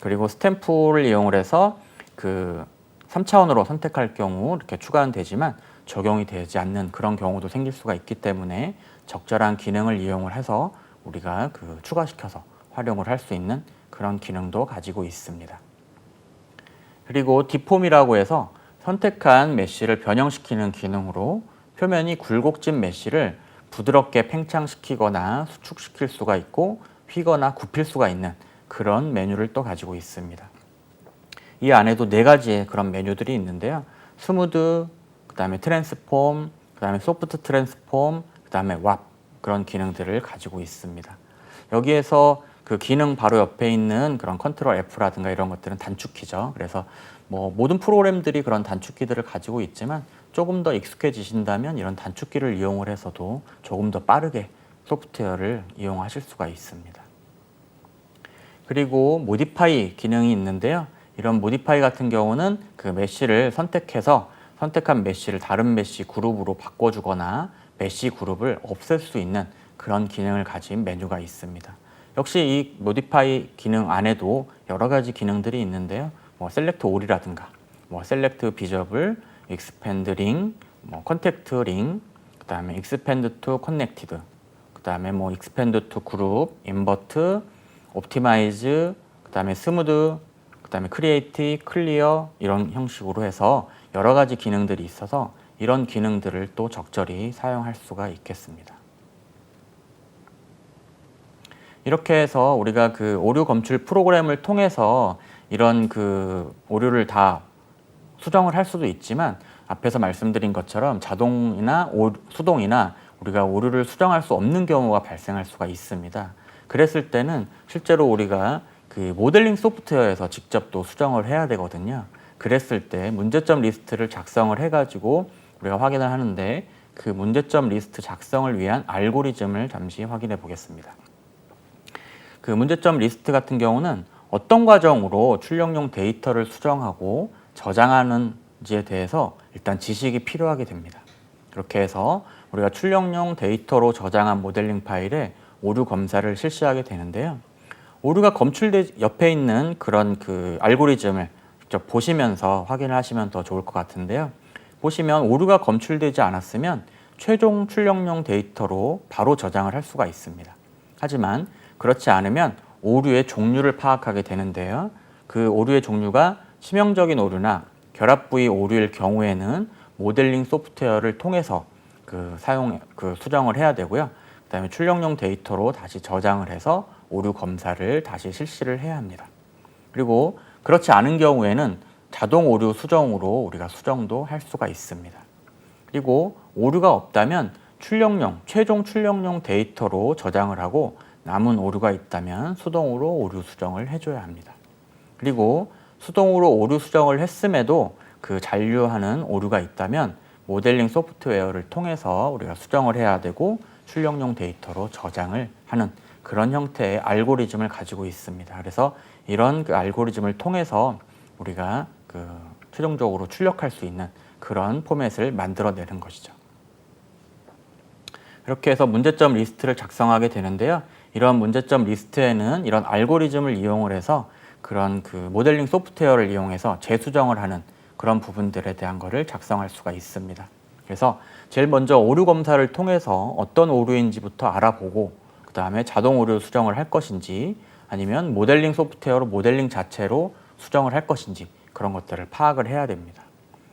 그리고 스탬프를 이용을 해서 그 3차원으로 선택할 경우 이렇게 추가는 되지만 적용이 되지 않는 그런 경우도 생길 수가 있기 때문에 적절한 기능을 이용을 해서 우리가 그 추가시켜서 활용을 할 수 있는 그런 기능도 가지고 있습니다. 그리고 디폼이라고 해서 선택한 메쉬를 변형시키는 기능으로 표면이 굴곡진 메쉬를 부드럽게 팽창시키거나 수축시킬 수가 있고 휘거나 굽힐 수가 있는 그런 메뉴를 또 가지고 있습니다. 이 안에도 4가지의 그런 메뉴들이 있는데요. 스무드, 그 다음에 트랜스폼, 그 다음에 소프트 트랜스폼, 그 다음에 왑, 그런 기능들을 가지고 있습니다. 여기에서 그 기능 바로 옆에 있는 그런 컨트롤 F라든가 이런 것들은 단축키죠. 그래서 뭐 모든 프로그램들이 그런 단축키들을 가지고 있지만 조금 더 익숙해지신다면 이런 단축키를 이용을 해서도 조금 더 빠르게 소프트웨어를 이용하실 수가 있습니다. 그리고 모디파이 기능이 있는데요. 이런 모디파이 같은 경우는 그 메쉬를 선택해서 선택한 메쉬를 다른 메쉬 그룹으로 바꿔주거나 메쉬 그룹을 없앨 수 있는 그런 기능을 가진 메뉴가 있습니다. 역시 이 모디파이 기능 안에도 여러 가지 기능들이 있는데요. 뭐 셀렉트 올이라든가, 뭐 셀렉트 비저블, 익스펜드 링, 뭐 컨택트 링, 그다음에 익스펜드 투 커넥티드, 그다음에 뭐 익스펜드 투 그룹, 인버트, 옵티마이즈, 그다음에 스무드, 그다음에 크리에이티, 클리어 이런 형식으로 해서 여러 가지 기능들이 있어서 이런 기능들을 또 적절히 사용할 수가 있겠습니다. 이렇게 해서 우리가 그 오류 검출 프로그램을 통해서 이런 그 오류를 다 수정을 할 수도 있지만 앞에서 말씀드린 것처럼 자동이나 수동이나 우리가 오류를 수정할 수 없는 경우가 발생할 수가 있습니다. 그랬을 때는 실제로 우리가 그 모델링 소프트웨어에서 직접 또 수정을 해야 되거든요. 그랬을 때 문제점 리스트를 작성을 해가지고 우리가 확인을 하는데 그 문제점 리스트 작성을 위한 알고리즘을 잠시 확인해 보겠습니다. 그 문제점 리스트 같은 경우는 어떤 과정으로 출력용 데이터를 수정하고 저장하는지에 대해서 일단 지식이 필요하게 됩니다. 그렇게 해서 우리가 출력용 데이터로 저장한 모델링 파일에 오류 검사를 실시하게 되는데요. 오류가 옆에 있는 그런 그 알고리즘을 직접 보시면서 확인을 하시면 더 좋을 것 같은데요. 보시면 오류가 검출되지 않았으면 최종 출력용 데이터로 바로 저장을 할 수가 있습니다. 하지만 그렇지 않으면 오류의 종류를 파악하게 되는데요. 그 오류의 종류가 치명적인 오류나 결합 부위 오류일 경우에는 모델링 소프트웨어를 통해서 수정을 해야 되고요. 그다음에 출력용 데이터로 다시 저장을 해서 오류 검사를 다시 실시를 해야 합니다. 그리고 그렇지 않은 경우에는 자동 오류 수정으로 우리가 수정도 할 수가 있습니다. 그리고 오류가 없다면 최종 출력용 데이터로 저장을 하고 남은 오류가 있다면 수동으로 오류 수정을 해줘야 합니다. 그리고 수동으로 오류 수정을 했음에도 그 잔류하는 오류가 있다면 모델링 소프트웨어를 통해서 우리가 수정을 해야 되고 출력용 데이터로 저장을 하는 그런 형태의 알고리즘을 가지고 있습니다. 그래서 이런 그 알고리즘을 통해서 우리가 최종적으로 출력할 수 있는 그런 포맷을 만들어내는 것이죠. 이렇게 해서 문제점 리스트를 작성하게 되는데요. 이런 문제점 리스트에는 이런 알고리즘을 이용을 해서 그런 그 모델링 소프트웨어를 이용해서 재수정을 하는 그런 부분들에 대한 거를 작성할 수가 있습니다. 그래서 제일 먼저 오류 검사를 통해서 어떤 오류인지부터 알아보고 그 다음에 자동 오류 수정을 할 것인지 아니면 모델링 소프트웨어로 모델링 자체로 수정을 할 것인지 그런 것들을 파악을 해야 됩니다.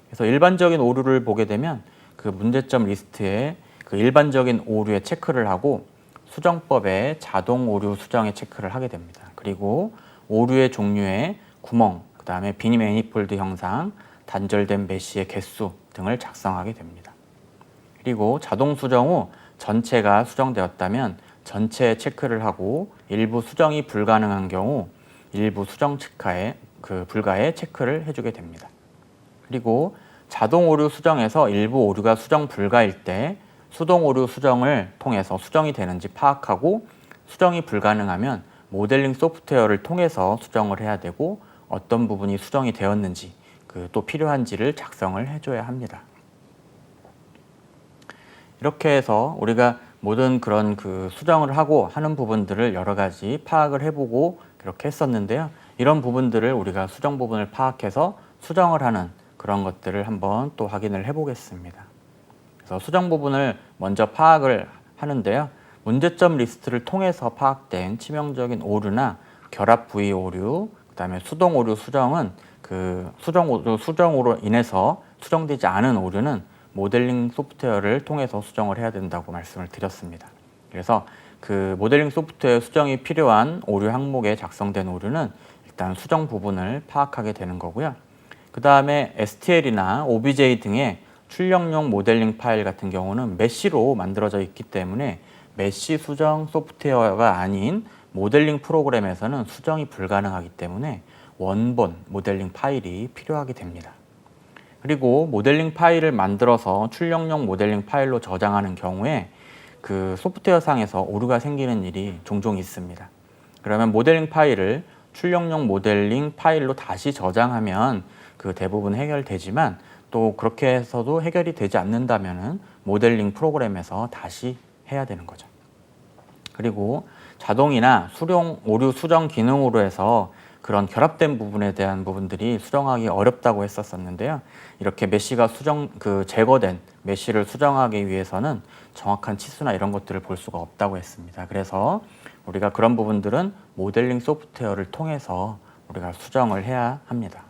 그래서 일반적인 오류를 보게 되면 그 문제점 리스트에 그 일반적인 오류에 체크를 하고 수정법에 자동 오류 수정에 체크를 하게 됩니다. 그리고 오류의 종류에 구멍, 그 다음에 빈 매니폴드 형상, 단절된 메쉬의 개수 등을 작성하게 됩니다. 그리고 자동 수정 후 전체가 수정되었다면 전체에 체크를 하고 일부 수정이 불가능한 경우 일부 수정 불가에 체크를 해주게 됩니다. 그리고 자동 오류 수정에서 일부 오류가 수정 불가일 때 수동 오류 수정을 통해서 수정이 되는지 파악하고 수정이 불가능하면 모델링 소프트웨어를 통해서 수정을 해야 되고 어떤 부분이 수정이 되었는지 또 필요한지를 작성을 해줘야 합니다. 이렇게 해서 우리가 모든 그런 수정을 하고 하는 부분들을 여러 가지 파악을 해보고 그렇게 했었는데요. 이런 부분들을 우리가 수정 부분을 파악해서 수정을 하는 그런 것들을 한번 또 확인을 해보겠습니다. 그래서 수정 부분을 먼저 파악을 하는데요. 문제점 리스트를 통해서 파악된 치명적인 오류나 결합 부위 오류, 그 다음에 수동 오류 수정은 수정으로 인해서 수정되지 않은 오류는 모델링 소프트웨어를 통해서 수정을 해야 된다고 말씀을 드렸습니다. 그래서 모델링 소프트웨어 수정이 필요한 오류 항목에 작성된 오류는 일단 수정 부분을 파악하게 되는 거고요. 그 다음에 STL이나 OBJ 등의 출력용 모델링 파일 같은 경우는 메쉬로 만들어져 있기 때문에 메쉬 수정 소프트웨어가 아닌 모델링 프로그램에서는 수정이 불가능하기 때문에 원본 모델링 파일이 필요하게 됩니다. 그리고 모델링 파일을 만들어서 출력용 모델링 파일로 저장하는 경우에 소프트웨어상에서 오류가 생기는 일이 종종 있습니다. 그러면 모델링 파일을 출력용 모델링 파일로 다시 저장하면 대부분 해결되지만 또 그렇게 해서도 해결이 되지 않는다면 모델링 프로그램에서 다시 해야 되는 거죠. 그리고 자동이나 오류 수정 기능으로 해서 그런 결합된 부분에 대한 부분들이 수정하기 어렵다고 했었는데요. 이렇게 메쉬가 제거된 메쉬를 수정하기 위해서는 정확한 치수나 이런 것들을 볼 수가 없다고 했습니다. 그래서 우리가 그런 부분들은 모델링 소프트웨어를 통해서 우리가 수정을 해야 합니다.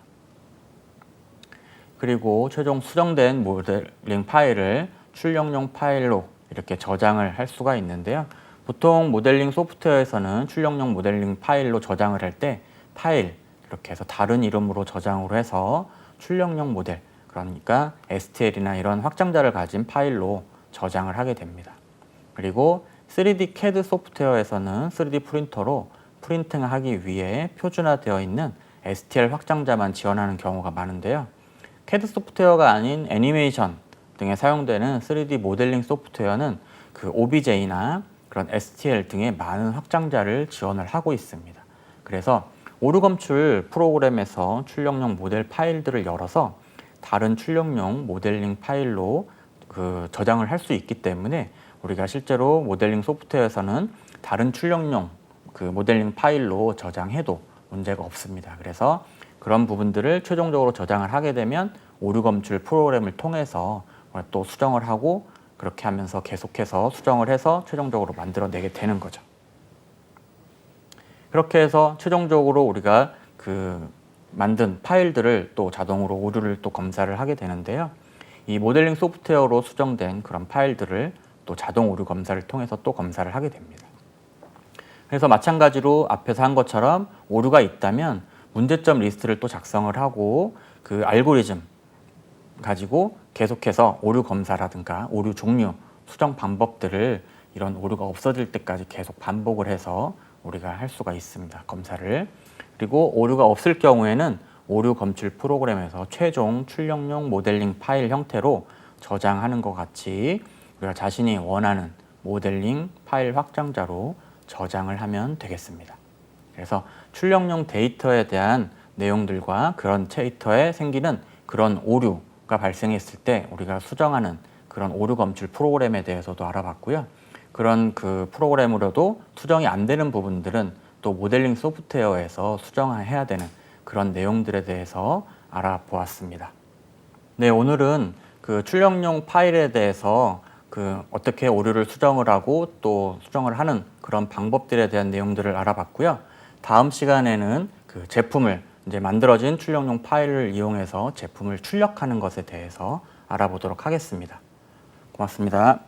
그리고 최종 수정된 모델링 파일을 출력용 파일로 이렇게 저장을 할 수가 있는데요. 보통 모델링 소프트웨어에서는 출력용 모델링 파일로 저장을 할 때 파일 이렇게 해서 다른 이름으로 저장으로 해서 출력용 모델, 그러니까 STL이나 이런 확장자를 가진 파일로 저장을 하게 됩니다. 그리고 3D CAD 소프트웨어에서는 3D 프린터로 프린팅을 하기 위해 표준화되어 있는 STL 확장자만 지원하는 경우가 많은데요. CAD 소프트웨어가 아닌 애니메이션 등에 사용되는 3D 모델링 소프트웨어는 OBJ나 그런 STL 등의 많은 확장자를 지원을 하고 있습니다. 그래서 오류 검출 프로그램에서 출력용 모델 파일들을 열어서 다른 출력용 모델링 파일로 저장을 할 수 있기 때문에 우리가 실제로 모델링 소프트웨어에서는 다른 출력용 모델링 파일로 저장해도 문제가 없습니다. 그래서 그런 부분들을 최종적으로 저장을 하게 되면 오류 검출 프로그램을 통해서 또 수정을 하고 그렇게 하면서 계속해서 수정을 해서 최종적으로 만들어내게 되는 거죠. 그렇게 해서 최종적으로 우리가 만든 파일들을 또 자동으로 오류를 또 검사를 하게 되는데요. 이 모델링 소프트웨어로 수정된 그런 파일들을 또 자동 오류 검사를 통해서 또 검사를 하게 됩니다. 그래서 마찬가지로 앞에서 한 것처럼 오류가 있다면 문제점 리스트를 또 작성을 하고 알고리즘 가지고 계속해서 오류 검사라든가 오류 종류, 수정 방법들을 이런 오류가 없어질 때까지 계속 반복을 해서 우리가 할 수가 있습니다. 검사를. 그리고 오류가 없을 경우에는 오류 검출 프로그램에서 최종 출력용 모델링 파일 형태로 저장하는 것 같이 우리가 자신이 원하는 모델링 파일 확장자로 저장을 하면 되겠습니다. 그래서 출력용 데이터에 대한 내용들과 그런 데이터에 생기는 그런 오류가 발생했을 때 우리가 수정하는 그런 오류 검출 프로그램에 대해서도 알아봤고요. 그런 프로그램으로도 수정이 안 되는 부분들은 또 모델링 소프트웨어에서 수정해야 되는 그런 내용들에 대해서 알아보았습니다. 네, 오늘은 출력용 파일에 대해서 어떻게 오류를 수정을 하고 또 수정을 하는 그런 방법들에 대한 내용들을 알아봤고요. 다음 시간에는 그 제품을 이제 만들어진 출력용 파일을 이용해서 제품을 출력하는 것에 대해서 알아보도록 하겠습니다. 고맙습니다.